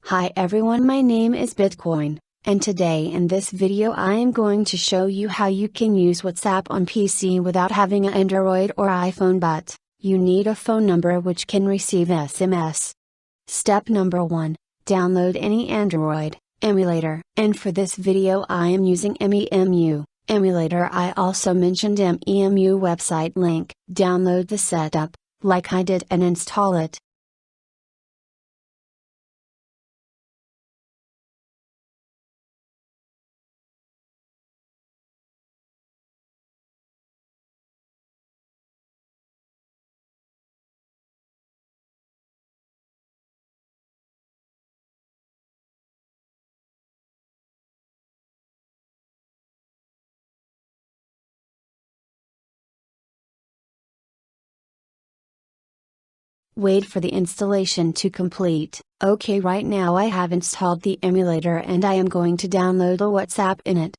Hi everyone, my name is Bitcoin, and today in this video I am going to show you how you can use WhatsApp on PC without having an Android or iPhone, but you need a phone number which can receive SMS. Step number 1, download any Android emulator, and for this video I am using Ememu emulator. I also mentioned Ememu website link. Download the setup, like I did, and install it. Wait for the installation to complete. Okay, right now I have installed the emulator and I am going to download a WhatsApp in it.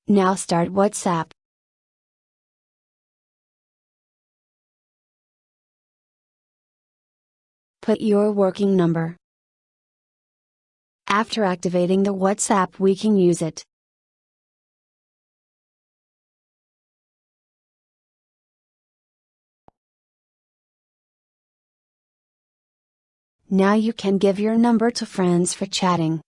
Now start WhatsApp. Put your working number. After activating the WhatsApp, we can use it. Now you can give your number to friends for chatting.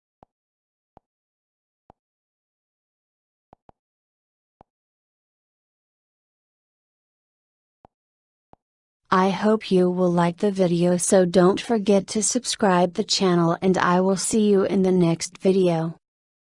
I hope you will like the video, so don't forget to subscribe the channel, and I will see you in the next video.